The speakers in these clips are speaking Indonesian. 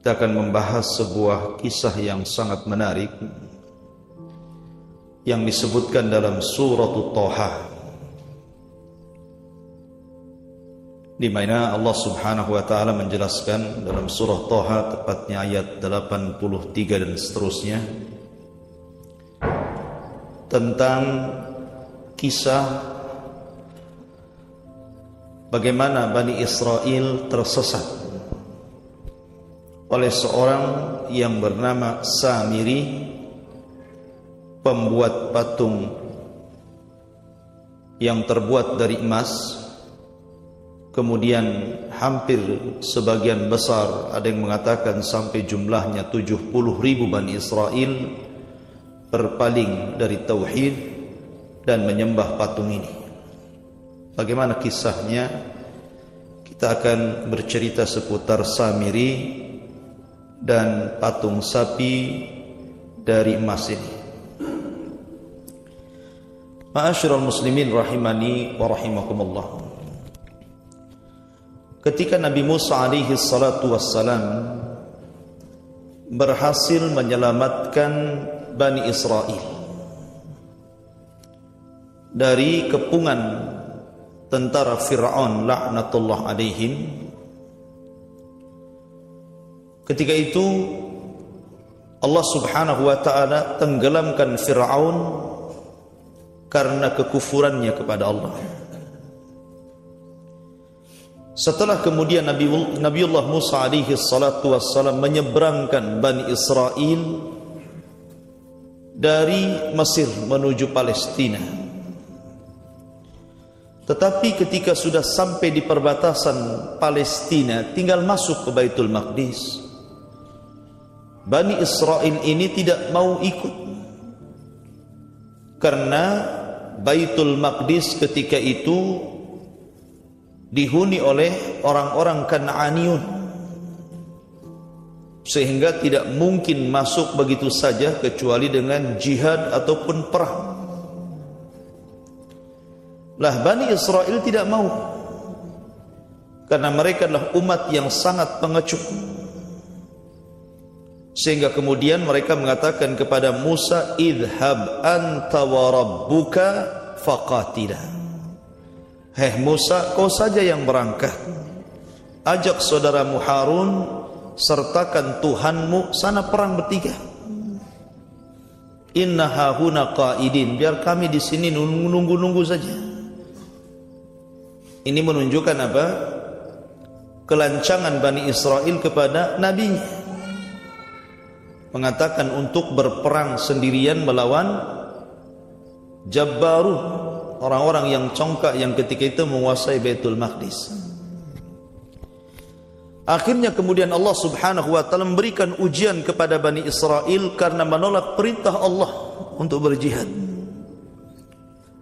kita akan membahas sebuah kisah yang sangat menarik yang disebutkan dalam surah Thaha, di mana Allah Subhanahu wa taala menjelaskan dalam surah Thaha, tepatnya ayat 83 dan seterusnya, tentang kisah bagaimana Bani Israel tersesat oleh seorang yang bernama Samiri, pembuat patung yang terbuat dari emas. Kemudian hampir sebagian besar, ada yang mengatakan sampai jumlahnya 70.000 Bani Israel berpaling dari tauhid dan menyembah patung ini. Bagaimana kisahnya? Kita akan bercerita seputar Samiri dan patung sapi dari emas ini. Ma'asyiral muslimin rahimani wa rahimakumullah. Ketika Nabi Musa alaihi salatu wassalam berhasil menyelamatkan Bani Israel dari kepungan tentara Fir'aun laknatullah alaihim, ketika itu Allah Subhanahu wa taala tenggelamkan Fir'aun karena kekufurannya kepada Allah. Setelah kemudian Nabiullah Musa alaihi salatu wassalam menyeberangkan Bani Israel dari Mesir menuju Palestina. Tetapi ketika sudah sampai di perbatasan Palestina, tinggal masuk ke Baitul Maqdis, Bani Israel ini tidak mau ikut, karena Baitul Maqdis ketika itu dihuni oleh orang-orang Kan'aniyun, sehingga tidak mungkin masuk begitu saja kecuali dengan jihad ataupun perang. Lah Bani Israel tidak mau, karena mereka adalah umat yang sangat pengecut. Sehingga kemudian mereka mengatakan kepada Musa, idhab anta wa rabbuka faqatila. Hei Musa, kau saja yang berangkat, ajak saudaramu Harun, sertakan Tuhanmu, sana perang bertiga. Inna hahuna qaidin, biar kami di sini nunggu-nunggu saja. Ini menunjukkan apa? Kelancangan Bani Israel kepada nabinya, mengatakan untuk berperang sendirian melawan Jabbarun, orang-orang yang congkak yang ketika itu menguasai Baitul Maqdis. Akhirnya kemudian Allah Subhanahu wa taala memberikan ujian kepada Bani Israel karena menolak perintah Allah untuk berjihad,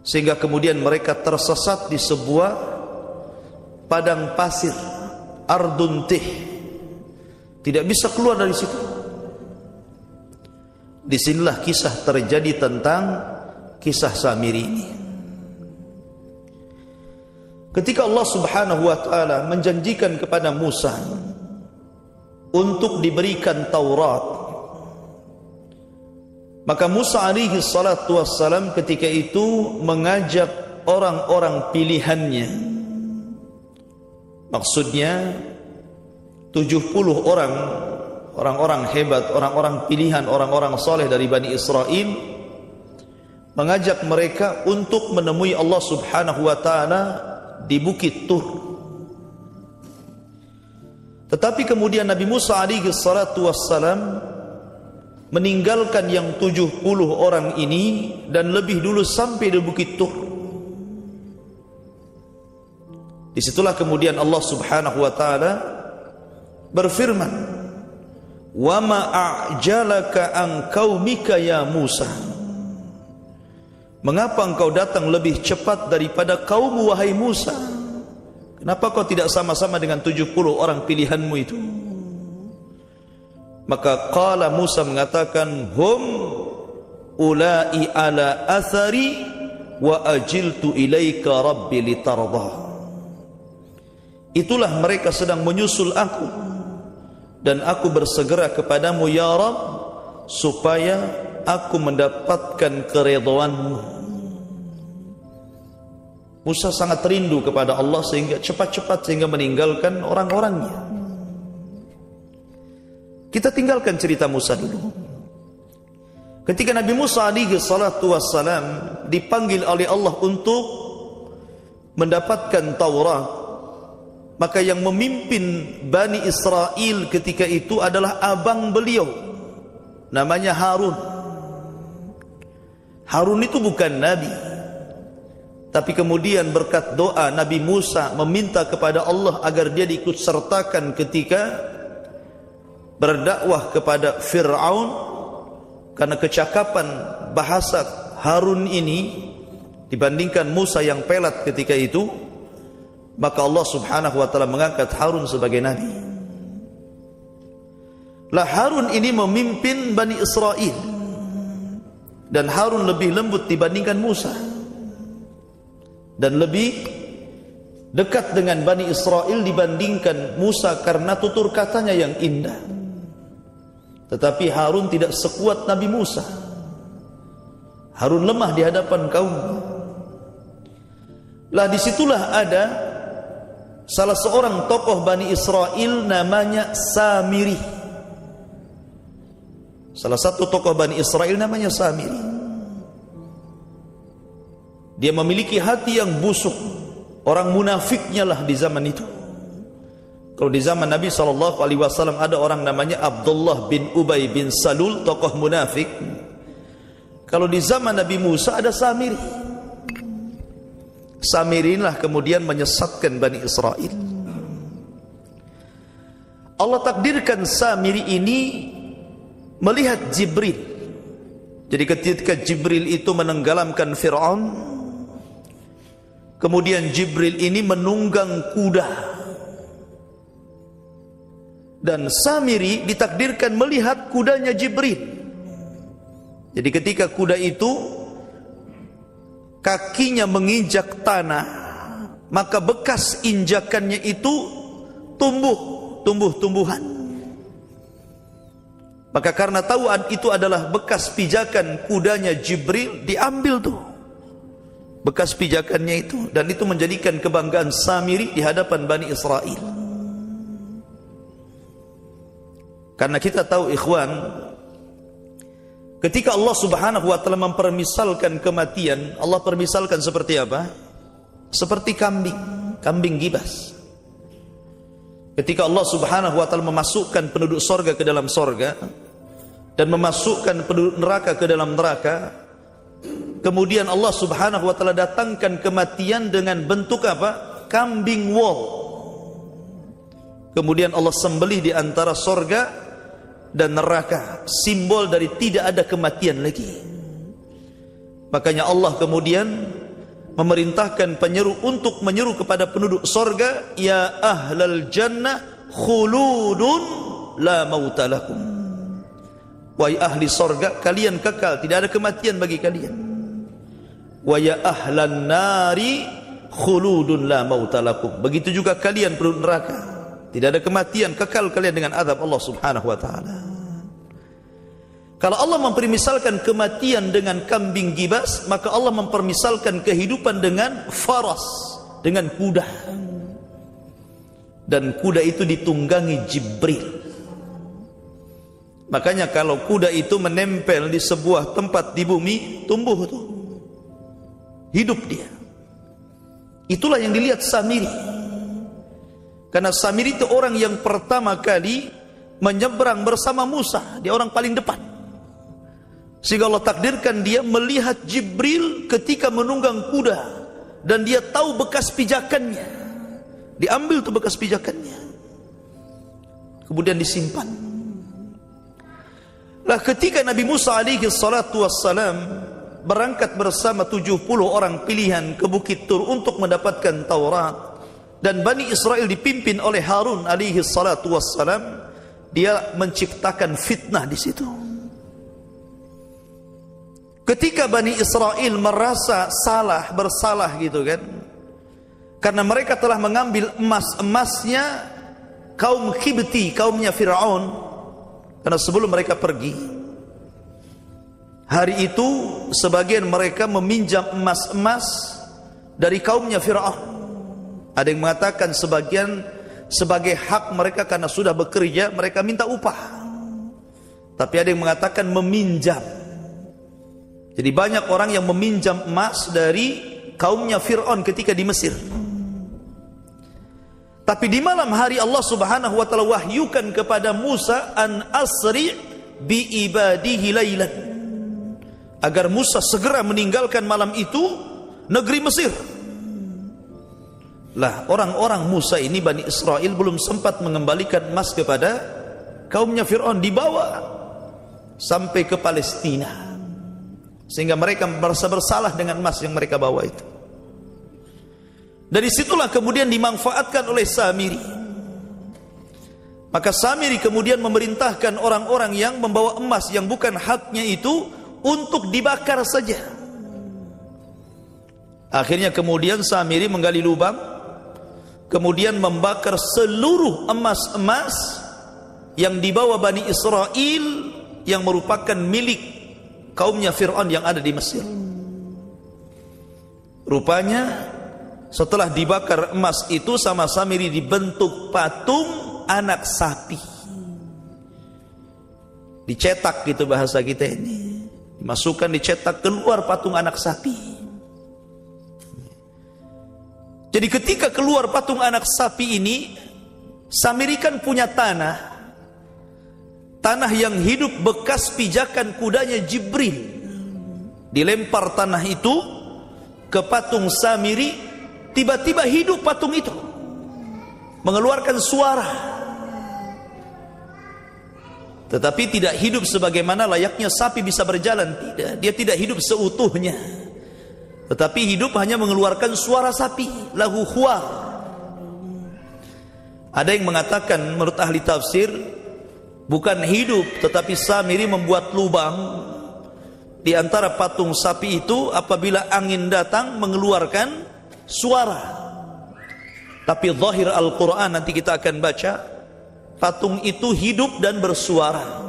sehingga kemudian mereka tersesat di sebuah padang pasir, Arduntih, tidak bisa keluar dari situ. Disinilah kisah terjadi tentang kisah Samiri ini. Ketika Allah Subhanahu wa taala menjanjikan kepada Musa untuk diberikan Taurat, maka Musa alaihi salatu wassalam ketika itu mengajak orang-orang pilihannya, maksudnya 70 orang-orang hebat, orang-orang pilihan, orang-orang soleh dari Bani Israel, mengajak mereka untuk menemui Allah Subhanahu wa taala di Bukit Tur. Tetapi kemudian Nabi Musa alaihi salatu wassalam meninggalkan yang 70 orang ini dan lebih dulu sampai di Bukit Tur. Disitulah kemudian Allah Subhanahu wa taala berfirman, "Wa ma a'jalaka an qaumika ya Musa." Mengapa engkau datang lebih cepat daripada kaummu wahai Musa? Kenapa kau tidak sama-sama dengan 70 orang pilihanmu itu? Maka qala Musa mengatakan, hum ulai ala athari wa ajiltu ilaika rabbi litardah. Itulah mereka sedang menyusul aku dan aku bersegera kepadamu ya Rabb supaya aku mendapatkan keridhaan-Mu. Musa sangat rindu kepada Allah sehingga cepat-cepat sehingga meninggalkan orang-orangnya. Kita tinggalkan cerita Musa dulu. Ketika Nabi Musa alaihi salatu wassalam dipanggil oleh Allah untuk mendapatkan Taurat, maka yang memimpin Bani Israel ketika itu adalah abang beliau, namanya Harun. Harun itu bukan nabi, tapi kemudian berkat doa Nabi Musa meminta kepada Allah agar dia diikut sertakan ketika berdakwah kepada Fir'aun, karena kecakapan bahasa Harun ini dibandingkan Musa yang pelat ketika itu, maka Allah subhanahu wa ta'ala mengangkat Harun sebagai nabi. Lah Harun ini memimpin Bani Israel, dan Harun lebih lembut dibandingkan Musa, dan lebih dekat dengan Bani Israel dibandingkan Musa karena tutur katanya yang indah. Tetapi Harun tidak sekuat Nabi Musa. Harun lemah di hadapan kaumnya. Lah disitulah ada salah seorang tokoh Bani Israel namanya Samiri. Salah satu tokoh Bani Israel namanya Samiri. Dia memiliki hati yang busuk. Orang munafiknya lah di zaman itu. Kalau di zaman Nabi SAW ada orang namanya Abdullah bin Ubay bin Salul, tokoh munafik. Kalau di zaman Nabi Musa ada Samiri. Samiri inilah kemudian menyesatkan Bani Israel. Allah takdirkan Samiri ini melihat Jibril. Jadi ketika Jibril itu menenggelamkan Fir'aun, kemudian Jibril ini menunggang kuda, dan Samiri ditakdirkan melihat kudanya Jibril. Jadi ketika kuda itu kakinya menginjak tanah, maka bekas injakannya itu tumbuh-tumbuhan. Maka karena tahu itu adalah bekas pijakan kudanya Jibril, diambil tuh bekas pijakannya itu, dan itu menjadikan kebanggaan Samiri di hadapan Bani Israel. Karena kita tahu ikhwan, ketika Allah subhanahu wa ta'ala mempermisalkan kematian, Allah permisalkan seperti apa? Seperti kambing gibas. Ketika Allah subhanahu wa ta'ala memasukkan penduduk sorga ke dalam sorga, dan memasukkan penduduk neraka ke dalam neraka, kemudian Allah subhanahu wa ta'ala datangkan kematian dengan bentuk apa? Kambing wol. Kemudian Allah sembelih di antara sorga dan neraka, simbol dari tidak ada kematian lagi. Makanya Allah kemudian memerintahkan penyeru untuk menyeru kepada penduduk sorga, ya ahlal jannah khuludun la mautalakum. Wahai ahli sorga, kalian kekal, tidak ada kematian bagi kalian. Wa ya ahlan nari khuludun la mautalakum. Begitu juga kalian penduduk neraka, tidak ada kematian, kekal kalian dengan azab Allah subhanahu wa ta'ala. Kalau Allah mempermisalkan kematian dengan kambing gibas, maka Allah mempermisalkan kehidupan dengan faras, dengan kuda. Dan kuda itu ditunggangi Jibril. Makanya kalau kuda itu menempel di sebuah tempat di bumi, tumbuh tuh, hidup dia. Itulah yang dilihat Samiri. Karena Samiri itu orang yang pertama kali menyeberang bersama Musa, dia orang paling depan. Sehingga Allah takdirkan dia melihat Jibril ketika menunggang kuda, dan dia tahu bekas pijakannya. Diambil tuh bekas pijakannya, kemudian disimpan. Lah ketika Nabi Musa alaihi salatu wassalam berangkat bersama 70 orang pilihan ke Bukit Tur untuk mendapatkan Taurat, dan Bani Israel dipimpin oleh Harun alaihi salatu wassalam, dia menciptakan fitnah di situ. Ketika Bani Israel merasa bersalah gitu kan, karena mereka telah mengambil emas-emasnya kaum Qibti, kaumnya Fir'aun, karena sebelum mereka pergi, hari itu sebagian mereka meminjam emas-emas dari kaumnya Fir'aun. Ada yang mengatakan sebagian sebagai hak mereka karena sudah bekerja, mereka minta upah. Tapi ada yang mengatakan meminjam. Jadi banyak orang yang meminjam emas dari kaumnya Fir'aun ketika di Mesir. Tapi di malam hari Allah Subhanahu wa taala wahyukan kepada Musa an asri bi ibadihi lailan, agar Musa segera meninggalkan malam itu negeri Mesir. Lah, orang-orang Musa ini, Bani Israel, belum sempat mengembalikan emas kepada kaumnya Fir'aun, dibawa sampai ke Palestina, sehingga mereka merasa bersalah dengan emas yang mereka bawa itu. Dari situlah kemudian dimanfaatkan oleh Samiri. Maka Samiri kemudian memerintahkan orang-orang yang membawa emas yang bukan haknya itu untuk dibakar saja. Akhirnya kemudian Samiri menggali lubang, kemudian membakar seluruh emas-emas yang dibawa Bani Israel yang merupakan milik kaumnya Fir'aun yang ada di Mesir. Rupanya setelah dibakar emas itu sama Samiri dibentuk patung anak sapi. Dicetak gitu bahasa kita ini. Dimasukkan, dicetak, keluar patung anak sapi. Jadi ketika keluar patung anak sapi ini, Samiri kan punya tanah. Tanah yang hidup bekas pijakan kudanya Jibril. Dilempar tanah itu ke patung Samiri. Tiba-tiba hidup patung itu, mengeluarkan suara. Tetapi tidak hidup sebagaimana layaknya sapi bisa berjalan. Tidak, dia tidak hidup seutuhnya, tetapi hidup hanya mengeluarkan suara sapi, lahu khuar. Ada yang mengatakan menurut ahli tafsir, bukan hidup, tetapi Samiri membuat lubang di antara patung sapi itu, apabila angin datang mengeluarkan suara. Tapi zahir Al-Quran nanti kita akan baca, patung itu hidup dan bersuara.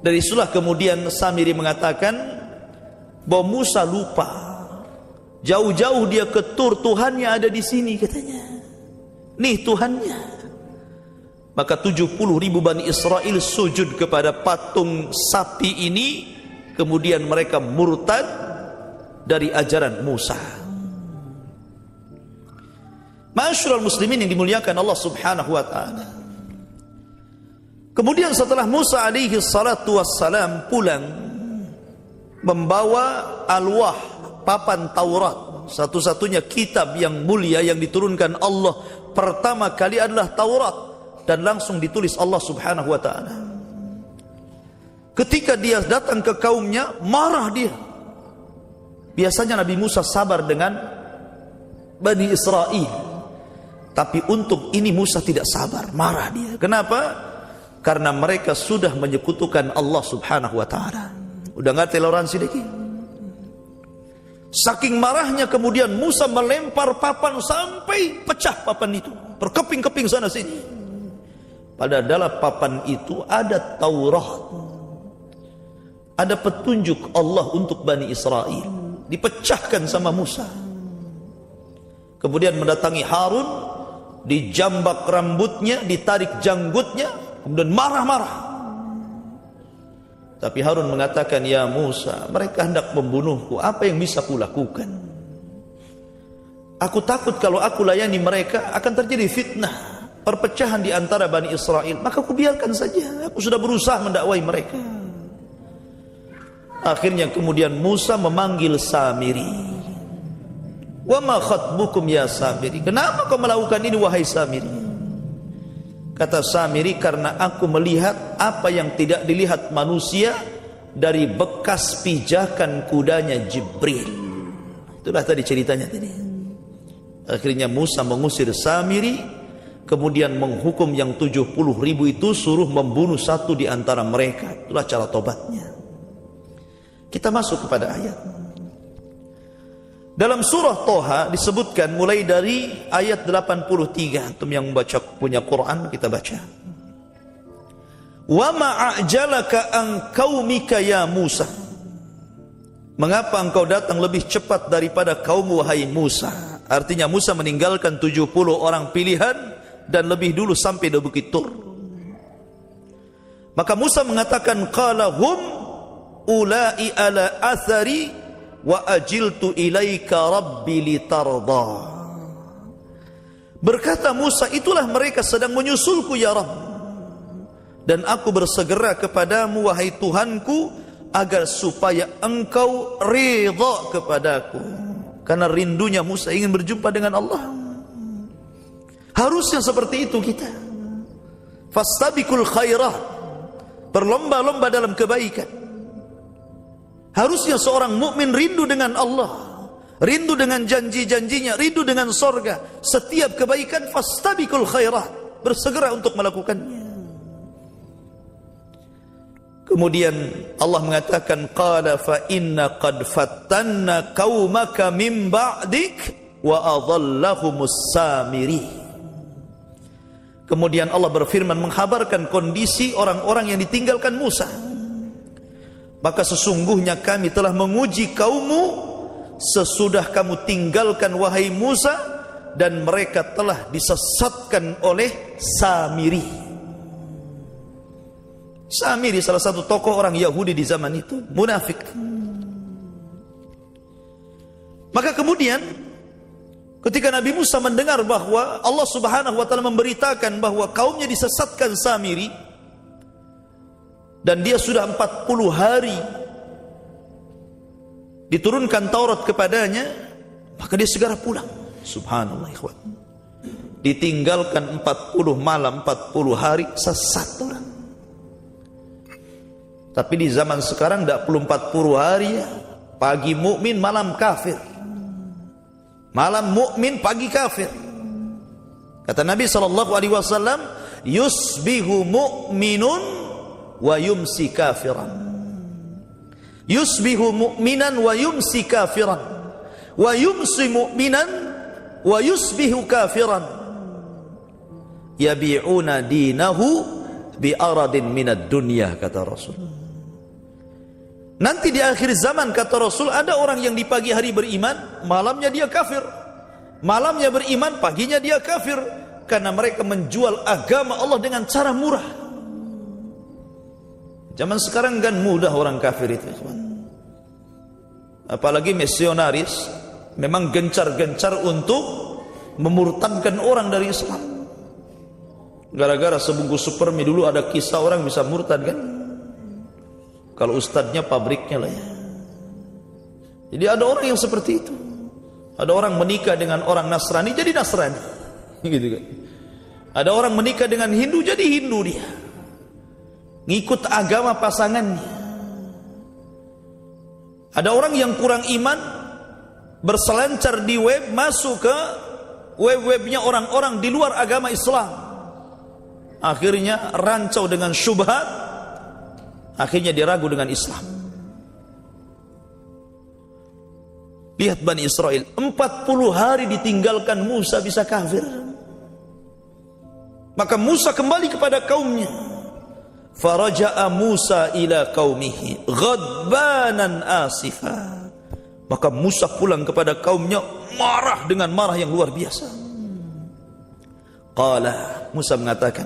Dari itulah kemudian Samiri mengatakan bahwa Musa lupa, jauh-jauh dia ketur Tuhannya ada di sini katanya. Nih Tuhannya. Maka 70.000 Bani Israel sujud kepada patung sapi ini, kemudian mereka murtad dari ajaran Musa. Ma'asyiral muslimin yang dimuliakan Allah Subhanahu wa taala. Kemudian setelah Musa alaihi salatu wassalam pulang membawa alwah, papan Taurat, satu-satunya kitab yang mulia yang diturunkan Allah pertama kali adalah Taurat, dan langsung ditulis Allah Subhanahu wa taala. Ketika dia datang ke kaumnya, marah dia. Biasanya Nabi Musa sabar dengan Bani Israel, tapi untuk ini Musa tidak sabar, marah dia. Kenapa? Karena mereka sudah menyekutukan Allah Subhanahu wa taala. Udah enggak toleransi lagi. Saking marahnya kemudian Musa melempar papan sampai pecah papan itu, berkeping-keping sana sini. Pada dalam papan itu ada Taurat, ada petunjuk Allah untuk Bani Israel. Dipecahkan sama Musa. Kemudian mendatangi Harun, dijambak rambutnya, ditarik janggutnya, kemudian marah-marah. Tapi Harun mengatakan, ya Musa, mereka hendak membunuhku, apa yang bisa kulakukan? Aku takut kalau aku layani mereka akan terjadi fitnah, perpecahan di antara Bani Israel. Maka aku biarkan saja, aku sudah berusaha mendakwai mereka. Akhirnya kemudian Musa memanggil Samiri. Wa ma khatbukum ya Samiri, kenapa kau melakukan ini wahai Samiri? Kata Samiri, karena aku melihat apa yang tidak dilihat manusia dari bekas pijakan kudanya Jibril. Itulah tadi ceritanya tadi. Akhirnya Musa mengusir Samiri, kemudian menghukum yang 70.000 itu, suruh membunuh satu di antara mereka. Itulah cara tobatnya. Kita masuk kepada ayat. Dalam surah Toha disebutkan mulai dari ayat 83. Antum yang baca punya Quran kita baca. Wa ma'ajalaka an qaumika ya Musa. Mengapa engkau datang lebih cepat daripada kaummu wahai Musa? Artinya Musa meninggalkan 70 orang pilihan dan lebih dulu sampai di Bukit Tur. Maka Musa mengatakan qala hum ulai ala athari wa ajiltu ilaika rabbi litarda. Berkata Musa, itulah mereka sedang menyusulku ya Rabb, dan aku bersegera kepadamu wahai Tuhanku agar supaya engkau ridha kepadaku. Karena rindunya Musa ingin berjumpa dengan Allah. Harusnya seperti itu kita. Fastabiqul khairat, berlomba-lomba dalam kebaikan. Harusnya seorang mukmin rindu dengan Allah, rindu dengan janji-janjinya, rindu dengan sorga. Setiap kebaikan fastabiqul khairat, bersegera untuk melakukannya. Kemudian Allah mengatakan qala fa inna qad fattanna qaumaka min ba'dik wa adhallahumus samiri. Kemudian Allah berfirman menghabarkan kondisi orang-orang yang ditinggalkan Musa. Maka sesungguhnya kami telah menguji kaummu sesudah kamu tinggalkan wahai Musa, dan mereka telah disesatkan oleh Samiri. Samiri salah satu tokoh orang Yahudi di zaman itu, munafik. Maka kemudian ketika Nabi Musa mendengar bahwa Allah Subhanahu wa taala memberitakan bahwa kaumnya disesatkan Samiri, dan dia sudah 40 hari diturunkan Taurat kepadanya, maka dia segera pulang. Subhanallah ikhwan. Ditinggalkan 40 malam, 40 hari, sesat orang. Tapi di zaman sekarang tidak perlu 40 hari ya. Pagi mukmin, malam kafir. Malam mukmin, pagi kafir. Kata Nabi SAW, yusbihu mu'minun wa yumsi kafiran. Yusbihu mu'minan wa yumsi kafiran. Wa yumsi mu'minan wa yusbihu kafiran. Yabi'una dinahu bi'aradin minad dunya, kata Rasul. Nanti di akhir zaman, kata Rasul, ada orang yang di pagi hari beriman, malamnya dia kafir. Malamnya beriman, paginya dia kafir. Karena mereka menjual agama Allah dengan cara murah. Zaman sekarang kan mudah orang kafir itu. Apalagi misionaris, memang gencar-gencar untuk memurtadkan orang dari Islam. Gara-gara sebungkus supermi dulu ada kisah orang bisa murtad kan. Kalau ustadznya pabriknya lah ya. Jadi ada orang yang seperti itu. Ada orang menikah dengan orang Nasrani jadi Nasrani, gitu kan. Ada orang menikah dengan Hindu jadi Hindu dia. Ngikut agama pasangannya. Ada orang yang kurang iman berselancar di web, masuk ke web-webnya orang-orang di luar agama Islam. Akhirnya rancau dengan syubhat. Akhirnya dia ragu dengan Islam. Lihat Bani Israel, 40 hari ditinggalkan Musa bisa kafir. Maka Musa kembali kepada kaumnya. Faraja'a Musa ila qaumihi ghadbanan asifa. Maka Musa pulang kepada kaumnya marah dengan marah yang luar biasa. Qala, Musa mengatakan,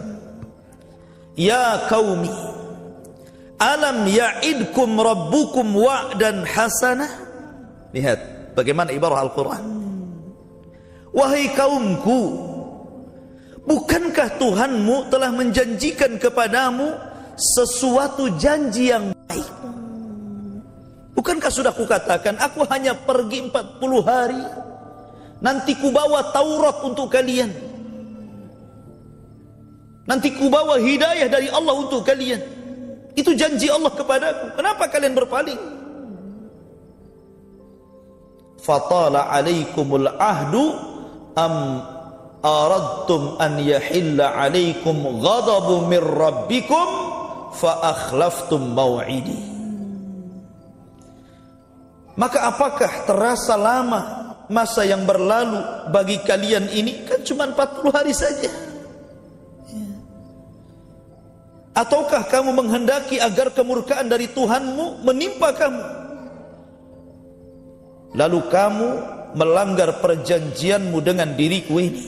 ya qaumi, alam ya'idkum rabbukum wa'dan hasanah. Lihat bagaimana ibarah Al-Quran. Wahai kaumku, bukankah Tuhanmu telah menjanjikan kepadamu sesuatu janji yang baik? Bukankah sudah kukatakan aku hanya pergi 40 hari, nanti kubawa Taurat untuk kalian, nanti kubawa hidayah dari Allah untuk kalian. Itu janji Allah kepadaku. Kenapa kalian berpaling? Fatala alaikumul ahdu am aradtum an yahilla alaikum ghadabu min rabbikum fa akhlaftum maw'idi. Maka apakah terasa lama masa yang berlalu bagi kalian ini kan cuma 40 hari saja. Ataukah kamu menghendaki agar kemurkaan dari Tuhanmu menimpa kamu, lalu kamu melanggar perjanjianmu dengan diriku ini?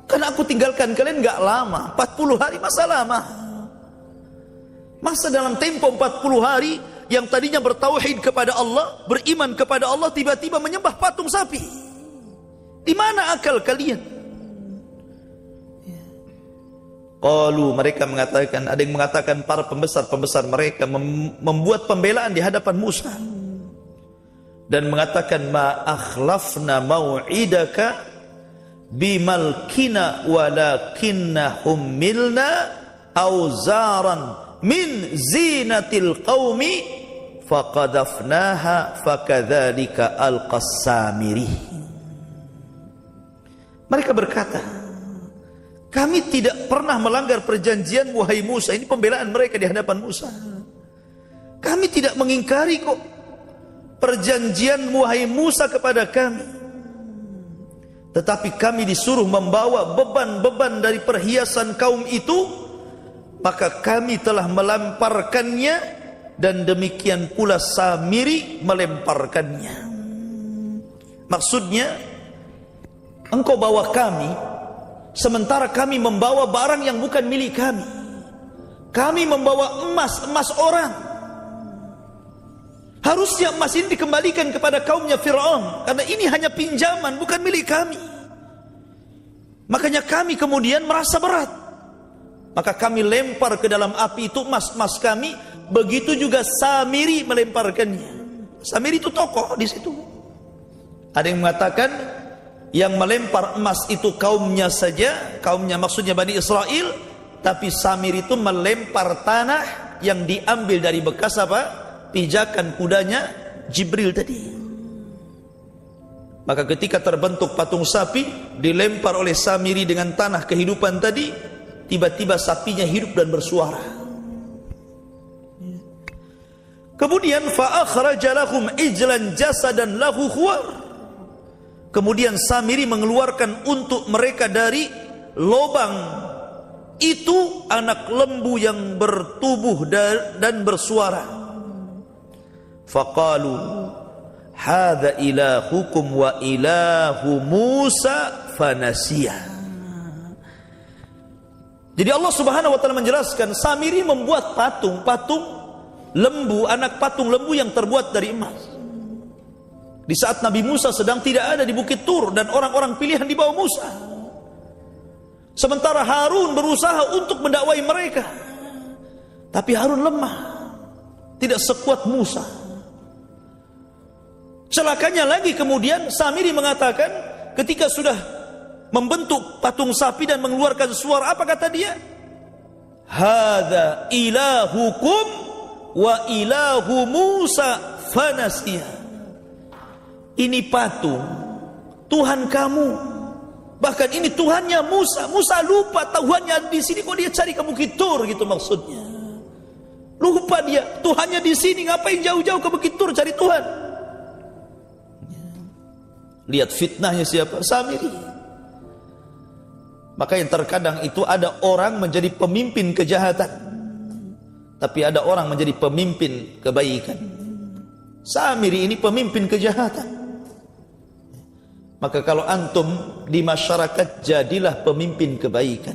Karena aku tinggalkan kalian gak lama, 40 hari masa lama. Masa dalam tempo 40 hari yang tadinya bertauhid kepada Allah, beriman kepada Allah, tiba-tiba menyembah patung sapi. Di mana akal kalian? Qalu, mereka mengatakan, ada yang mengatakan para pembesar-pembesar mereka membuat pembelaan di hadapan Musa dan mengatakan, ma akhlafna mau'idaka bimalkina walakinna hummilna auzaran min zinatil qaumi faqadafnaha fakadzalika alqas-Samiri. Mereka berkata, kami tidak pernah melanggar perjanjian wahai Musa. Ini pembelaan mereka di hadapan Musa. Kami tidak mengingkari kok perjanjian wahai Musa kepada kami. Tetapi kami disuruh membawa beban-beban dari perhiasan kaum itu, maka kami telah melemparkannya, dan demikian pula Samiri melemparkannya. Maksudnya, engkau bawa kami, sementara kami membawa barang yang bukan milik kami. Kami membawa emas orang. Harusnya emas ini dikembalikan kepada kaumnya Fir'aun, karena ini hanya pinjaman, bukan milik kami. Makanya kami kemudian merasa berat. Maka kami lempar ke dalam api itu emas kami. Begitu juga Samiri melemparkannya. Samiri itu tokoh di situ. Ada yang mengatakan yang melempar emas itu kaumnya saja, kaumnya maksudnya Bani Israel, tapi Samiri itu melempar tanah yang diambil dari bekas apa? Pijakan kudanya Jibril tadi. Maka ketika terbentuk patung sapi, dilempar oleh Samiri dengan tanah kehidupan tadi, tiba-tiba sapinya hidup dan bersuara. Kemudian fa akhraja lahum ijlan jasadan lahu khuwar. Kemudian Samiri mengeluarkan untuk mereka dari lubang itu anak lembu yang bertubuh dan bersuara. Faqalu hadza ilahukum wa ilahu Musa fanasiya. Jadi Allah Subhanahu wa taala menjelaskan, Samiri membuat patung lembu, anak patung lembu yang terbuat dari emas. Di saat Nabi Musa sedang tidak ada di Bukit Tur dan orang-orang pilihan di bawah Musa. Sementara Harun berusaha untuk mendakwai mereka. Tapi Harun lemah, tidak sekuat Musa. Celakanya lagi kemudian Samiri mengatakan, ketika sudah membentuk patung sapi dan mengeluarkan suara, apa kata dia? Hadza ilahukum wa ilahu Musa fanasiya. Ini patung Tuhan kamu, bahkan ini Tuhannya Musa. Musa lupa Tuhannya di sini, kok dia cari ke Bukit Tur gitu maksudnya. Lupa dia Tuhannya di sini, ngapain jauh-jauh ke Bukit Tur cari Tuhan? Lihat fitnahnya siapa? Samiri. Maka yang terkadang itu ada orang menjadi pemimpin kejahatan, tapi ada orang menjadi pemimpin kebaikan. Samiri ini pemimpin kejahatan. Maka kalau antum di masyarakat, jadilah pemimpin kebaikan.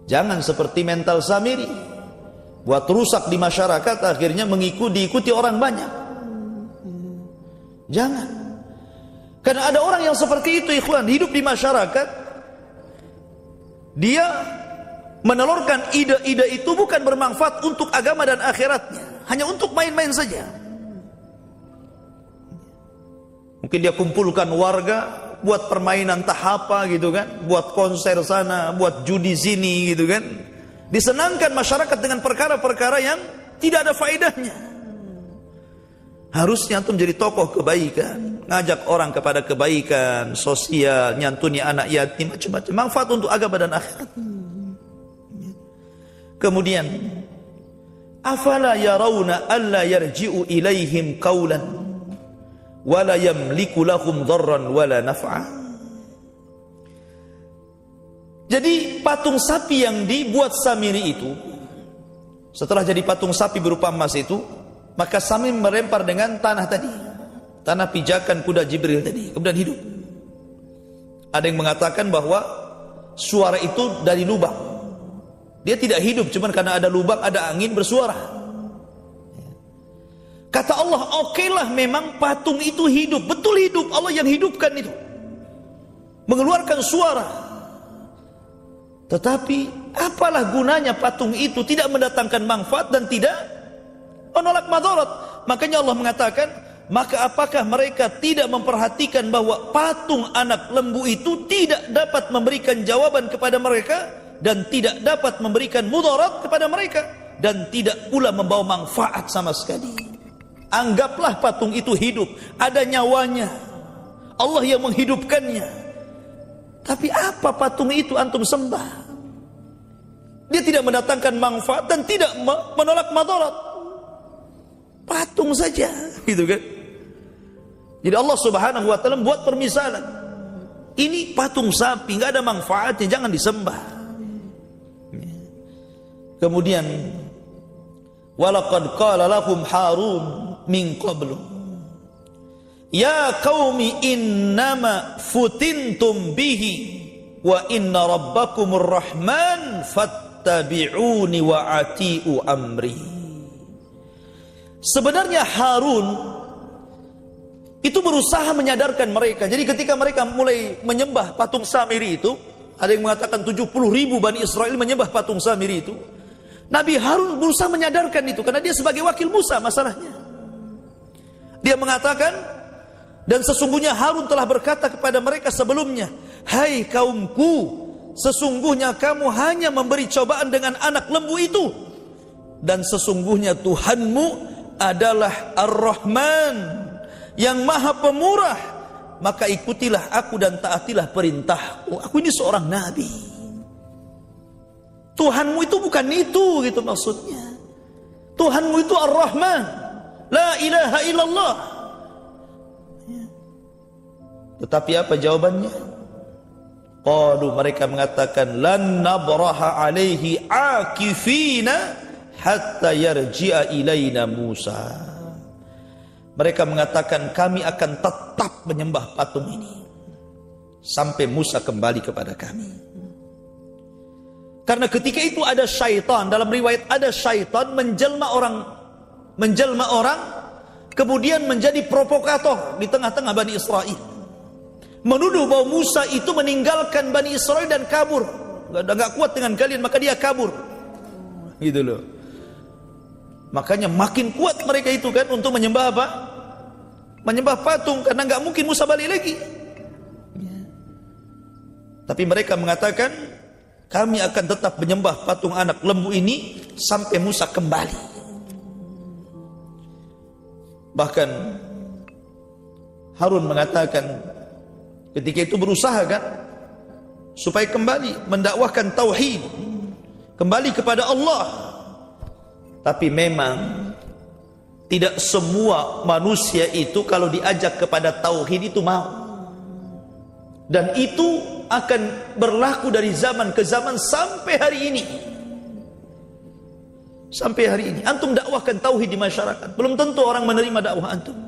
Jangan seperti mental Samiri, buat rusak di masyarakat, akhirnya diikuti orang banyak. Jangan. Karena ada orang yang seperti itu, ikhwan, hidup di masyarakat, dia menelurkan ide-ide itu bukan bermanfaat untuk agama dan akhiratnya, hanya untuk main-main saja. Mungkin dia kumpulkan warga, buat permainan tahapa gitu kan, buat konser sana, buat judi sini gitu kan. Disenangkan masyarakat dengan perkara-perkara yang tidak ada faedahnya. Harusnya antum jadi tokoh kebaikan, ngajak orang kepada kebaikan sosial, nyantuni anak yatim, macam-macam manfaat untuk agama dan akhirat. Kemudian, afala yarawna alla yarji'u ilaihim qawlan wa la yamliku lahum dharran wa la naf'a. Jadi patung sapi yang dibuat Samiri itu, setelah jadi patung sapi berupa emas itu, maka Samiri melempar dengan tanah tadi, tanah pijakan kuda Jibril tadi, kemudian hidup. Ada yang mengatakan bahwa suara itu dari lubang. Dia tidak hidup, cuman karena ada lubang, ada angin bersuara. Kata Allah, okelah memang patung itu hidup, betul hidup, Allah yang hidupkan itu, mengeluarkan suara. Tetapi apalah gunanya patung itu tidak mendatangkan manfaat dan tidak menolak madarat. Makanya Allah mengatakan, maka apakah mereka tidak memperhatikan bahwa patung anak lembu itu tidak dapat memberikan jawaban kepada mereka dan tidak dapat memberikan mudarat kepada mereka dan tidak pula membawa manfaat sama sekali. Anggaplah patung itu hidup, ada nyawanya, Allah yang menghidupkannya. Tapi apa patung itu antum sembah? Dia tidak mendatangkan manfaat dan tidak menolak madarat. Patung saja, gitu kan? Jadi Allah Subhanahu wa taala buat permisalan. Ini patung sapi, nggak ada manfaatnya, jangan disembah. Kemudian walaqad qala lahum Harun min qablu ya qaumi innama futintum bihi wa inna rabbakumur rahman fattabi'uni wa ati'u amri. Sebenarnya Harun itu berusaha menyadarkan mereka. Jadi ketika mereka mulai menyembah patung Samiri itu, ada yang mengatakan 70.000 Bani Israel menyembah patung Samiri itu, Nabi Harun berusaha menyadarkan itu, karena dia sebagai wakil Musa masalahnya. Dia mengatakan, dan sesungguhnya Harun telah berkata kepada mereka sebelumnya, hai kaumku, sesungguhnya kamu hanya memberi cobaan dengan anak lembu itu, dan sesungguhnya Tuhanmu adalah Ar-Rahman, yang maha pemurah, maka ikutilah aku dan taatilah perintahku. Aku ini seorang nabi. Tuhanmu itu bukan itu, gitu maksudnya. Tuhanmu itu Ar-Rahman, la ilaha illallah. Tetapi apa jawabannya? Qalu, mereka mengatakan, lan nabraha alaihi akifina hatta yarji'a ilaina Musa. Mereka mengatakan, kami akan tetap menyembah patung ini sampai Musa kembali kepada kami. Karena ketika itu ada syaitan, dalam riwayat ada syaitan menjelma orang kemudian menjadi provokator di tengah-tengah Bani Israel, menuduh bahwa Musa itu meninggalkan Bani Israel dan kabur. Gak kuat dengan kalian, maka dia kabur, gitu loh. Makanya makin kuat mereka itu kan untuk menyembah apa? Menyembah patung, karena nggak mungkin Musa balik lagi. Tapi mereka mengatakan, kami akan tetap menyembah patung anak lembu ini sampai Musa kembali. Bahkan Harun mengatakan ketika itu berusaha kan supaya kembali mendakwahkan tauhid, kembali kepada Allah. Tapi memang tidak semua manusia itu kalau diajak kepada tauhid itu mau. Dan itu akan berlaku dari zaman ke zaman sampai hari ini. Sampai hari ini antum dakwahkan tauhid di masyarakat, belum tentu orang menerima dakwah antum.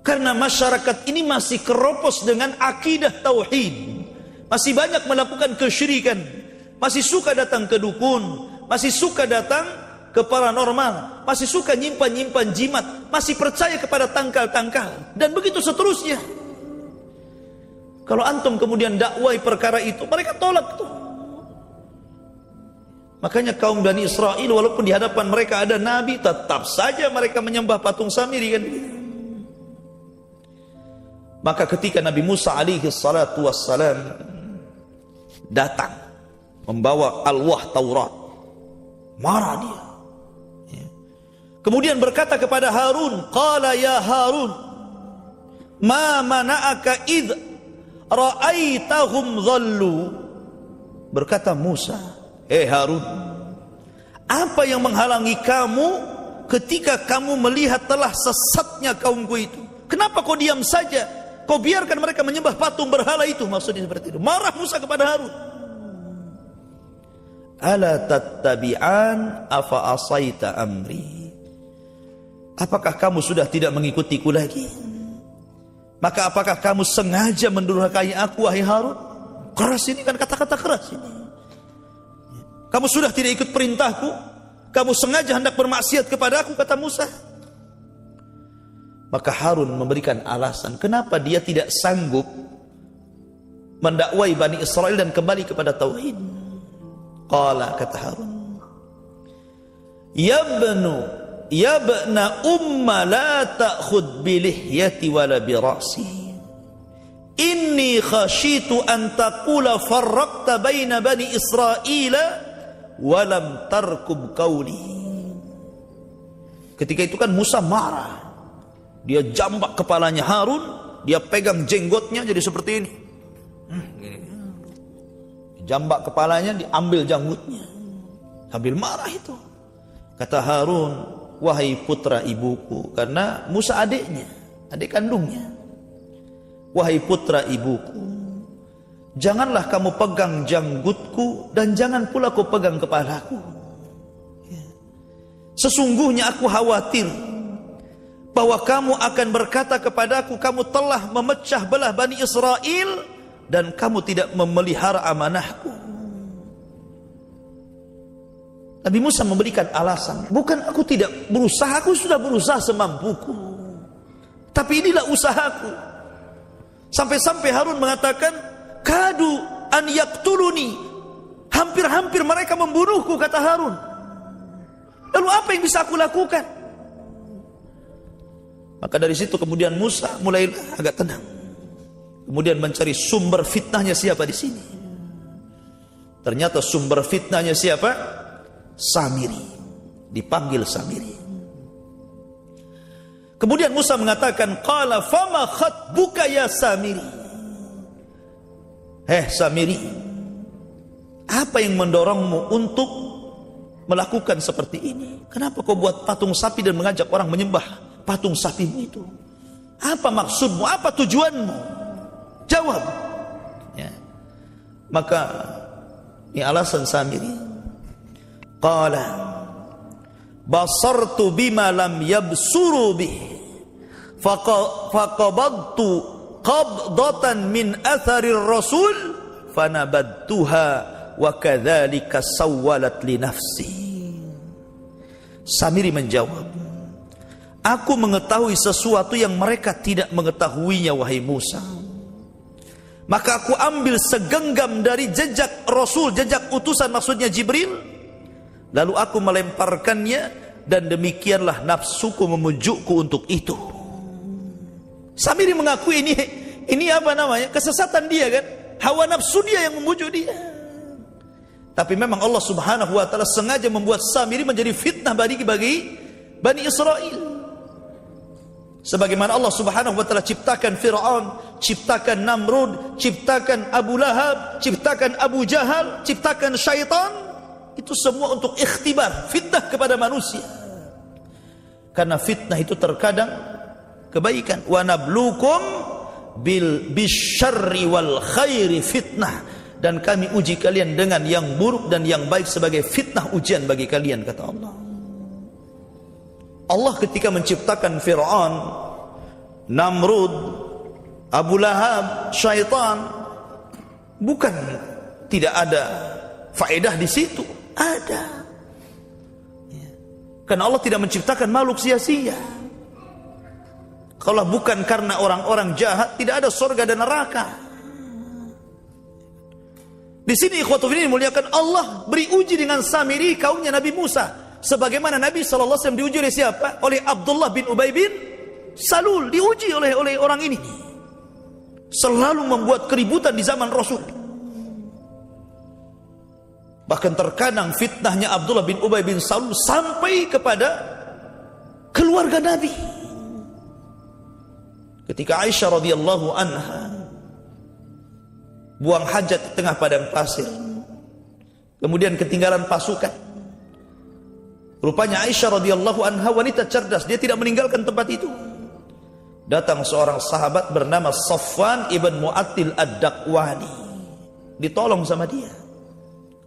Karena masyarakat ini masih keropos dengan akidah tauhid, masih banyak melakukan kesyirikan, masih suka datang ke dukun, masih suka datang ke paranormal, masih suka nyimpan-nyimpan jimat, masih percaya kepada tangkal-tangkal, dan begitu seterusnya. Kalau antum kemudian dakwai perkara itu, mereka tolak tuh. Makanya kaum Bani Israel walaupun di hadapan mereka ada nabi, tetap saja mereka menyembah patung Samiri kan. Maka ketika Nabi Musa alaihi salatu wassalam datang membawa alwah Taurat, marah dia. Kemudian berkata kepada Harun, qala ya Harun, ma mana'aka id ra'aitahum dhallu. Berkata Musa, Harun, apa yang menghalangi kamu ketika kamu melihat telah sesatnya kaumku itu? Kenapa kau diam saja? Kau biarkan mereka menyembah patung berhala itu. Maksudnya seperti itu. Marah Musa kepada Harun. Ala tattabi'an afa asaita amri. Apakah kamu sudah tidak mengikutiku lagi? Maka apakah kamu sengaja mendurhakai aku, wahai Harun? Keras ini kan kata-kata keras ini. Kamu sudah tidak ikut perintahku? Kamu sengaja hendak bermaksiat kepada aku, kata Musa. Maka Harun memberikan alasan kenapa dia tidak sanggup mendakwai Bani Israel dan kembali kepada tauhid. Qala, kata Harun, Ya bna umma la ta'khud bilihyati wala birasi. Inni khashitu an taqula farraqta baina bani Israila walam tarkub qawli. Ketika itu kan Musa marah. Dia jambak kepalanya Harun, dia pegang jenggotnya jadi seperti ini. Jambak kepalanya, diambil janggutnya. Sambil marah itu. Kata Harun, wahai putra ibuku, karena Musa adiknya, adik kandungnya. Wahai putra ibuku, janganlah kamu pegang janggutku dan jangan pula kau pegang kepalaku. Sesungguhnya aku khawatir bahwa kamu akan berkata kepadaku, kamu telah memecah belah Bani Israel dan kamu tidak memelihara amanahku. Nabi Musa memberikan alasan, bukan aku tidak berusaha, aku sudah berusaha semampuku. Tapi inilah usahaku. Sampai-sampai Harun mengatakan, kadu an yaqtuluni. Hampir-hampir mereka membunuhku, kata Harun. Lalu apa yang bisa aku lakukan? Maka dari situ kemudian Musa mulai agak tenang. Kemudian mencari sumber fitnahnya siapa di sini. Ternyata sumber fitnahnya siapa? Samiri. Dipanggil Samiri. Kemudian Musa mengatakan, qala fama khatbuka ya Samiri. Samiri, apa yang mendorongmu untuk melakukan seperti ini? Kenapa kau buat patung sapi dan mengajak orang menyembah patung sapimu itu? Apa maksudmu? Apa tujuanmu? Jawab. Ya. Maka ini alasan Samiri. Qala basartu bima lam yabsuru bih faqabadtu qabdatan min atharir rasul fanabadtuha wa kadzalika sawwalat li nafsi. Samiri menjawab, aku mengetahui sesuatu yang mereka tidak mengetahuinya, wahai Musa. Maka aku ambil segenggam dari jejak Rasul, jejak utusan maksudnya Jibril. Lalu aku melemparkannya dan demikianlah nafsuku memujukku untuk itu. Samiri mengakui ini apa namanya? Kesesatan dia kan? Hawa nafsu dia yang memujuk dia. Tapi memang Allah Subhanahu wa taala sengaja membuat Samiri menjadi fitnah bagi Bani Israel. Sebagaimana Allah Subhanahu wa taala ciptakan Fir'aun, ciptakan Namrud, ciptakan Abu Lahab, ciptakan Abu Jahal, ciptakan syaitan, itu semua untuk ikhtibar, fitnah kepada manusia. Karena fitnah itu terkadang kebaikan. Wa nablukum bisyarri wal khairi fitnah, dan kami uji kalian dengan yang buruk dan yang baik sebagai fitnah, ujian bagi kalian, kata Allah. Allah ketika menciptakan Fir'aun, Namrud, Abu Lahab, syaitan, bukan tidak ada faedah di situ, ada. Karena Allah tidak menciptakan makhluk sia-sia. Kalau bukan karena orang-orang jahat, tidak ada surga dan neraka. Di sini ikhwatu fillah dimuliakan, Allah beri uji dengan Samiri, kaumnya Nabi Musa. Sebagaimana Nabi SAW diuji oleh siapa? Oleh Abdullah bin Ubay bin Salul. Diuji oleh orang ini. Selalu membuat keributan di zaman Rasul. Bahkan terkadang fitnahnya Abdullah bin Ubay bin Salul sampai kepada keluarga Nabi. Ketika Aisyah radhiyallahu anha buang hajat di tengah padang pasir, kemudian ketinggalan pasukan. Rupanya Aisyah radhiyallahu anha wanita cerdas, dia tidak meninggalkan tempat itu. datang seorang sahabat bernama Safwan ibn Mu'attil ad-Dakwani, ditolong sama dia,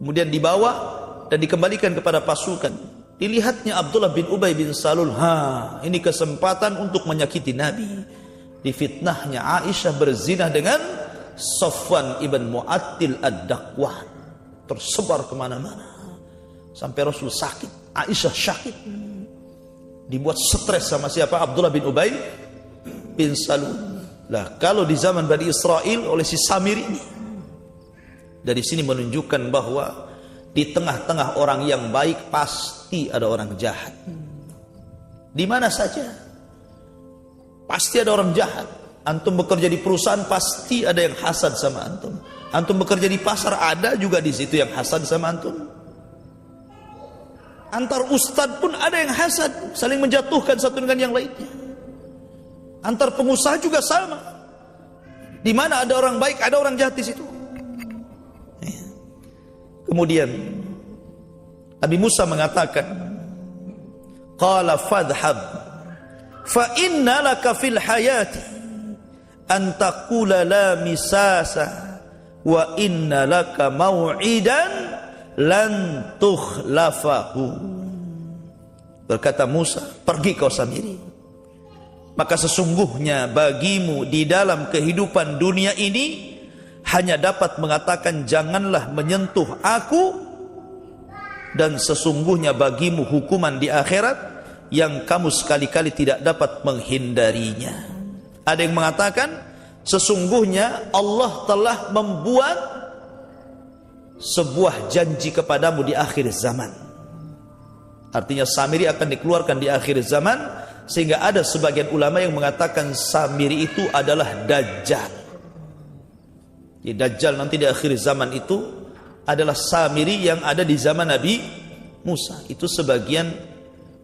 kemudian dibawa dan dikembalikan kepada pasukan. Dilihatnya Abdullah bin Ubay bin Salul, ini kesempatan untuk menyakiti Nabi. Difitnahnya Aisyah berzina dengan Safwan ibn Mu'attil ad-Dakwan, tersebar kemana-mana sampai Rasul sakit, Aisyah sakit, dibuat stres sama siapa? Abdullah bin Ubay bin Salul. Lah, kalau di zaman Bani Israel oleh si Samir ini, dari sini menunjukkan bahwa di tengah-tengah orang yang baik pasti ada orang jahat. Di mana saja pasti ada orang jahat. Antum bekerja di perusahaan pasti ada yang hasad sama antum. Antum bekerja di pasar ada juga di situ yang hasad sama antum. Antar ustadz pun ada yang hasad, saling menjatuhkan satu dengan yang lainnya. Antar pengusaha juga sama. Di mana ada orang baik, ada orang jahat di situ. Kemudian Nabi Musa mengatakan, qala fadhhab fa inna laka fil hayati an taqula la misasa wa inna laka mau'idan lan tukhlafahu. Berkata Musa, pergi kau Samiri, maka sesungguhnya bagimu di dalam kehidupan dunia ini hanya dapat mengatakan janganlah menyentuh aku, dan sesungguhnya bagimu hukuman di akhirat yang kamu sekali-kali tidak dapat menghindarinya. Ada yang mengatakan sesungguhnya Allah telah membuat sebuah janji kepadamu di akhir zaman. Artinya Samiri akan dikeluarkan di akhir zaman, sehingga ada sebagian ulama yang mengatakan Samiri itu adalah Dajjal. Di Dajjal nanti di akhir zaman itu adalah Samiri yang ada di zaman Nabi Musa. Itu sebagian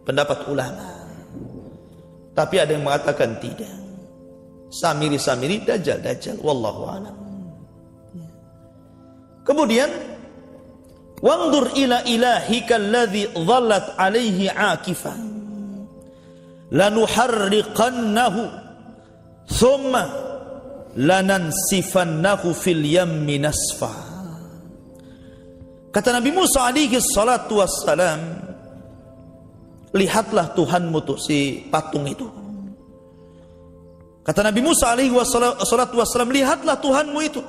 pendapat ulama. Tapi ada yang mengatakan tidak. Samiri Dajjal. Wallahu a'lam. Kemudian wanzur ila ilahika alladhi dhallat alaihi akifah lanuharriqannahu thumma lanansifannahu fil yammi nasfa. Kata Nabi Musa alaihi salatu wassalam, lihatlah Tuhanmu tuh, si patung itu. Kata Nabi Musa alaihi salatu wassalam, lihatlah Tuhanmu itu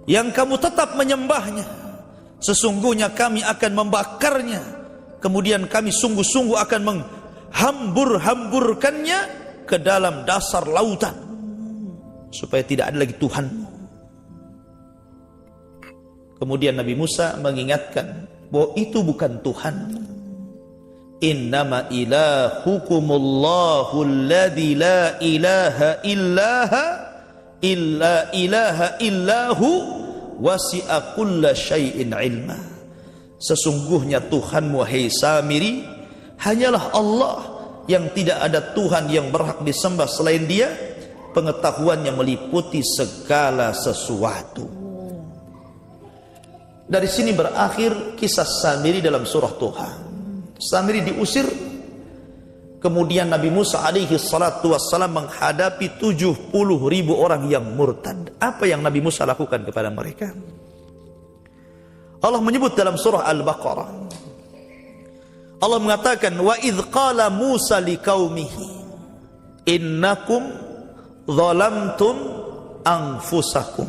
yang kamu tetap menyembahnya. Sesungguhnya kami akan membakarnya, kemudian kami sungguh-sungguh akan menghambur-hamburkannya ke dalam dasar lautan, supaya tidak ada lagi Tuhanmu. Kemudian Nabi Musa mengingatkan bahwa itu bukan Tuhan. Innama ilahukumullahu alladzi la ilaha illa illahu wasi'a kulla syai'in ilma. Sesungguhnya Tuhanmu, hai Samiri, hanyalah Allah yang tidak ada Tuhan yang berhak disembah selain Dia. Pengetahuannya meliputi segala sesuatu. Dari sini berakhir kisah Samiri dalam surah Tuhan. Samiri diusir, kemudian Nabi Musa alaihi salatu wassalam menghadapi 70.000 orang yang murtad. Apa yang Nabi Musa lakukan kepada mereka? Allah menyebut dalam surah Al-Baqarah. Allah mengatakan, wa idh qala Musa liqaumihi innakum zalamtum anfusakum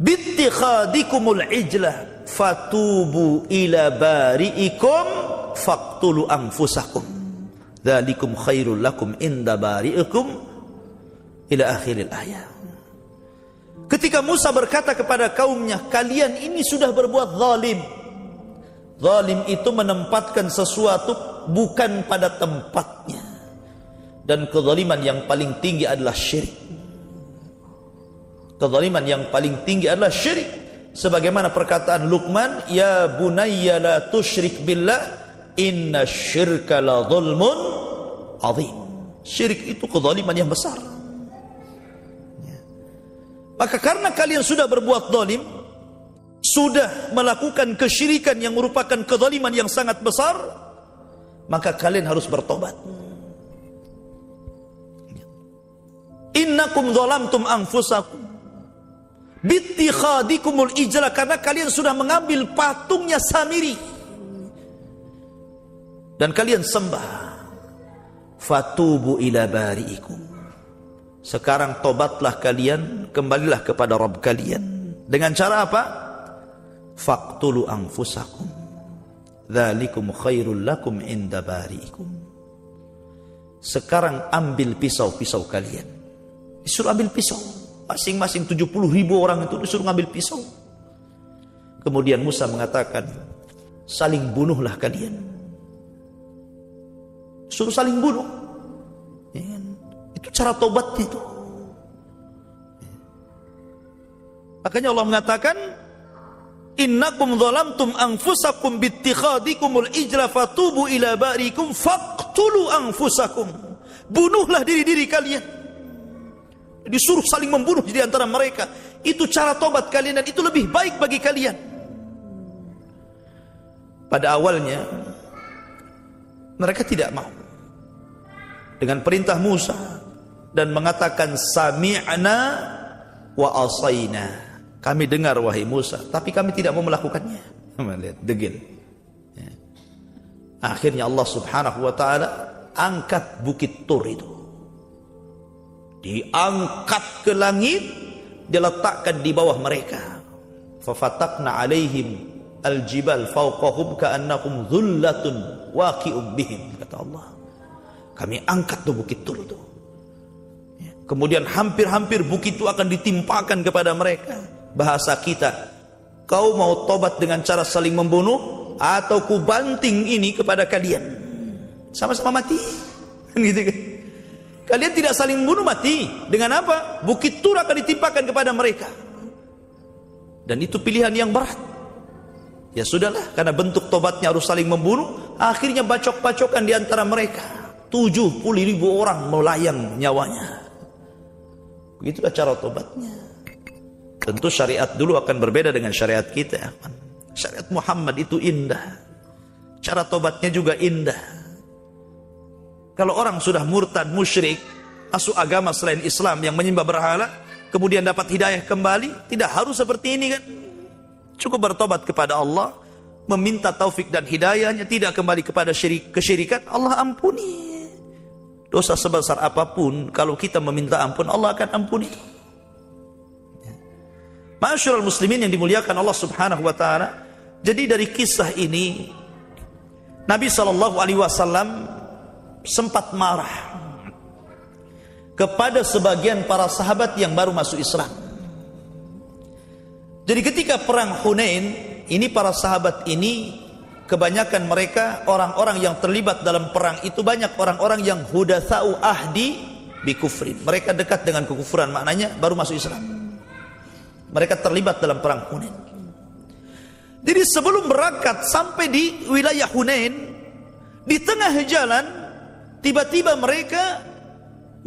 bittikhadikumul ijla fatubu ila bari'ikum faqtulu anfusakum dzalikum khairul lakum inda bari'ikum ila akhiril ayat. Ketika Musa berkata kepada kaumnya, kalian ini sudah berbuat zalim. Zalim itu menempatkan sesuatu bukan pada tempatnya, dan kezaliman yang paling tinggi adalah syirik. Kezaliman yang paling tinggi adalah syirik. Sebagaimana perkataan Luqman, ya bunayya la tusyrik billah inna syirka la zulmun azim. Syirik itu kezaliman yang besar. Maka karena kalian sudah berbuat zalim, sudah melakukan kesyirikan yang merupakan kezaliman yang sangat besar, maka kalian harus bertobat. Innakum zalamtum anfusakum bittikhadikumul ijla, karena kalian sudah mengambil patungnya Samiri dan kalian sembah. Fatubu ila bari'ikum, sekarang tobatlah kalian, kembalilah kepada Rabb kalian. Dengan cara apa? Faqtulu anfusakum dzalikum khairul lakum inda bari'ikum. Sekarang ambil pisau-pisau kalian. Disuruh ambil pisau. Masing-masing 70.000 orang itu disuruh ngambil pisau. Kemudian Musa mengatakan, saling bunuhlah kalian. Suruh saling bunuh. Ya, itu cara tobatnya itu. Makanya Allah mengatakan, innakum zalamtum anfusakum bittikhadikumul ijla fatubu ila barikum faqtulu anfusakum. Bunuhlah diri-diri kalian. Disuruh saling membunuh di antara mereka. Itu cara tobat kalian dan itu lebih baik bagi kalian. Pada awalnya mereka tidak mau dengan perintah Musa dan mengatakan sami'na wa asaina. Kami dengar wahai Musa, tapi kami tidak mau melakukannya. Lihat, degil. Ya. Akhirnya Allah Subhanahu wa taala angkat bukit Tur itu. Diangkat ke langit, diletakkan di bawah mereka. Fafataqna alaihim aljibal fawqahum ka'annahum dhullatun waqi'um bihim, kata Allah. Kami angkat tuh bukit Tur itu. Ya. Kemudian hampir-hampir bukit itu akan ditimpakan kepada mereka. Bahasa kita, kau mau tobat dengan cara saling membunuh atau ku banting ini kepada kalian, sama-sama mati. Gitu kan? Kalian tidak saling membunuh, mati. Dengan apa? Bukit Tur akan ditimpakan kepada mereka. Dan itu pilihan yang berat. Ya sudahlah, karena bentuk tobatnya harus saling membunuh. Akhirnya bacok-bacokan di antara mereka. 70.000 orang melayang nyawanya. Begitulah cara tobatnya. Tentu syariat dulu akan berbeda dengan syariat kita. Syariat Muhammad itu indah. Cara tobatnya juga indah. Kalau orang sudah murtad, musyrik, masuk agama selain Islam yang menyembah berhala, kemudian dapat hidayah kembali, tidak harus seperti ini kan. Cukup bertobat kepada Allah, meminta taufik dan hidayahnya, tidak kembali kepada kesyirikan, Allah ampuni. Dosa sebesar apapun, kalau kita meminta ampun, Allah akan ampuni. Ma'asyiral muslimin yang dimuliakan Allah Subhanahu wa taala. Jadi dari kisah ini Nabi SAW sempat marah kepada sebagian para sahabat yang baru masuk Islam. Jadi ketika perang Hunain, ini para sahabat ini kebanyakan mereka orang-orang yang terlibat dalam perang itu banyak orang-orang yang hudatsau ahdi bi kufrin. Mereka dekat dengan kekufuran, maknanya baru masuk Islam. Mereka terlibat dalam perang Hunain. Jadi sebelum berangkat sampai di wilayah Hunain, di tengah jalan tiba-tiba mereka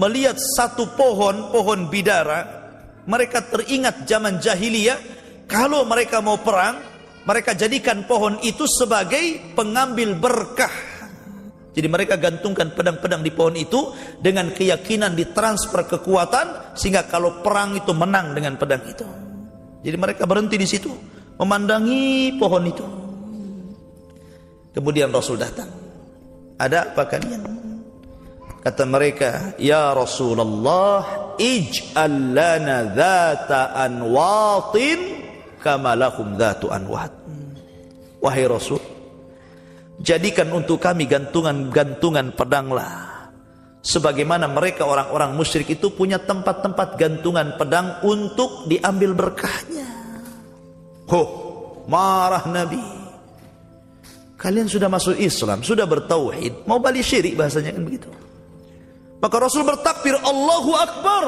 melihat satu pohon bidara. Mereka teringat zaman jahiliyah, kalau mereka mau perang, mereka jadikan pohon itu sebagai pengambil berkah. Jadi mereka gantungkan pedang-pedang di pohon itu dengan keyakinan ditransfer kekuatan sehingga kalau perang itu menang dengan pedang itu. Jadi mereka berhenti di situ, memandangi pohon itu. Kemudian Rasul datang. Ada apa kalian? Kata mereka, ya Rasulullah, ij'al lana dhata anwatin kama lahum dhatu anwat. Wahai Rasul, jadikan untuk kami gantungan-gantungan pedanglah. Sebagaimana mereka orang-orang musyrik itu punya tempat-tempat gantungan pedang untuk diambil berkahnya. Marah Nabi. Kalian sudah masuk Islam, sudah bertauhid, mau balik syirik bahasanya kan begitu. Maka Rasul bertakbir, Allahu Akbar.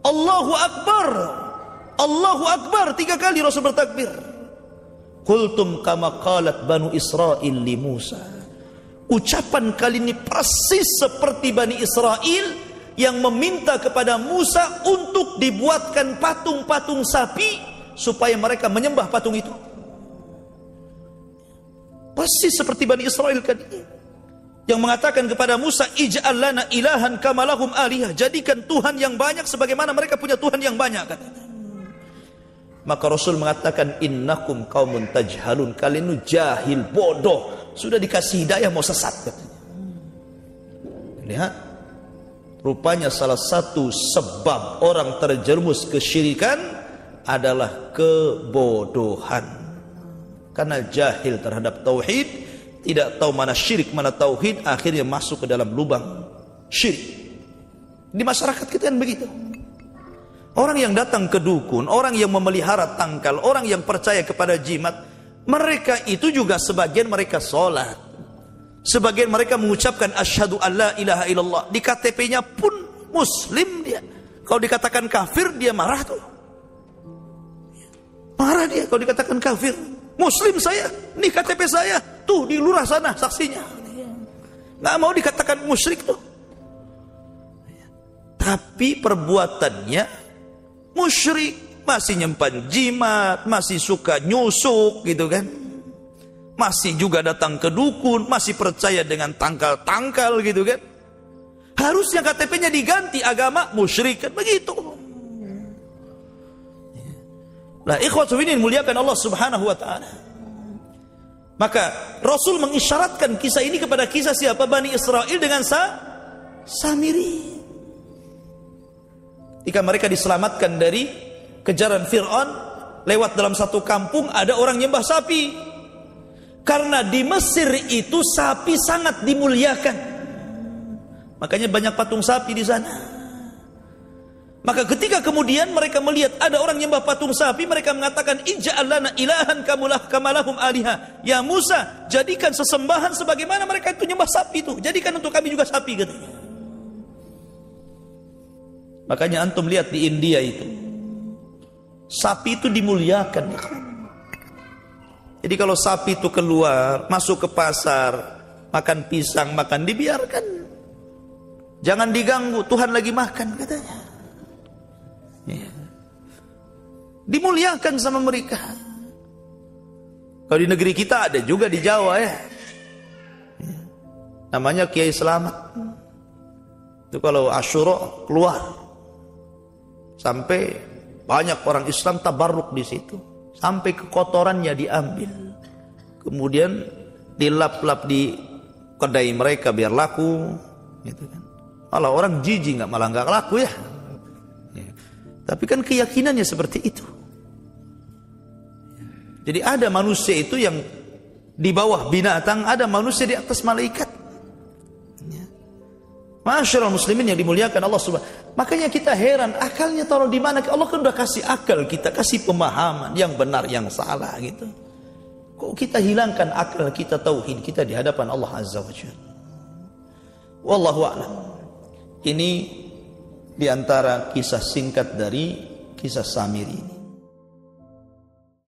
Allahu Akbar. Allahu Akbar. 3 kali Rasul bertakbir. Qultum kama qalat Banu Israil li Musa. Ucapan kali ini persis seperti Bani Israel yang meminta kepada Musa untuk dibuatkan patung-patung sapi supaya mereka menyembah patung itu. Persis seperti Bani Israel kali ini. yang mengatakan kepada Musa, ij'al lana ilahan kama lahum alihah, jadikan Tuhan yang banyak sebagaimana mereka punya Tuhan yang banyak, katanya. Maka Rasul mengatakan, innakum qaumun tajhalun, kalian itu jahil, bodoh, sudah dikasih hidayah mau sesat, katanya. Lihat, rupanya salah satu sebab orang terjerumus kesyirikan adalah kebodohan, karena jahil terhadap tauhid, tidak tahu mana syirik mana tauhid, akhirnya masuk ke dalam lubang syirik. Di masyarakat kita kan begitu. Orang yang datang ke dukun, orang yang memelihara tangkal, orang yang percaya kepada jimat, mereka itu juga sebagian mereka sholat, sebagian mereka mengucapkan asyhadu an la ilaha illallah, di KTP-nya pun muslim dia. Kalau dikatakan kafir dia marah tuh. Marah dia kalau dikatakan kafir. Muslim saya, nih KTP saya, tuh di lurah sana saksinya. Nggak mau dikatakan musyrik tuh. Tapi perbuatannya musyrik, masih nyimpan jimat, masih suka nyusuk gitu kan. Masih juga datang ke dukun, masih percaya dengan tangkal-tangkal gitu kan. Harusnya KTP-nya diganti agama musyrik kan begitu. Nah, ikhwatu fiddin muliakan Allah Subhanahu wa taala. Maka Rasul mengisyaratkan kisah ini kepada kisah siapa? Bani Israel dengan Samiri. Ketika mereka diselamatkan dari kejaran Fir'aun, lewat dalam satu kampung ada orang nyembah sapi. Karena di Mesir itu sapi sangat dimuliakan. Makanya banyak patung sapi di sana. Maka ketika kemudian mereka melihat ada orang nyembah patung sapi, mereka mengatakan, ij'al lana ilahan kama lahum alihah. Ya Musa, jadikan sesembahan sebagaimana mereka itu nyembah sapi itu. Jadikan untuk kami juga sapi, katanya. Makanya antum lihat di India itu, sapi itu dimuliakan. Jadi kalau sapi itu keluar, masuk ke pasar, makan pisang, makan, dibiarkan. Jangan diganggu, Tuhan lagi makan, katanya. Ya. Dimuliakan sama mereka. Kalau di negeri kita ada juga di Jawa ya. Namanya Kiai Selamat. Itu kalau Asyura keluar, sampai banyak orang Islam tabarruk di situ, sampai kekotorannya diambil, kemudian dilap-lap di kedai mereka biar laku, gitu kan. Malah orang jijik malah nggak laku ya. Tapi kan keyakinannya seperti itu. Jadi ada manusia itu yang di bawah binatang, ada manusia di atas malaikat. Masyaallah muslimin yang dimuliakan Allah Subhanahu. Makanya kita heran, akalnya taruh di mana? Allah kan udah kasih akal kita, kasih pemahaman yang benar yang salah gitu. Kok kita hilangkan akal kita, tauhid kita di hadapan Allah Azza wa Jalla. Wallahu a'lam. Ini di antara kisah singkat dari kisah Samiri ini.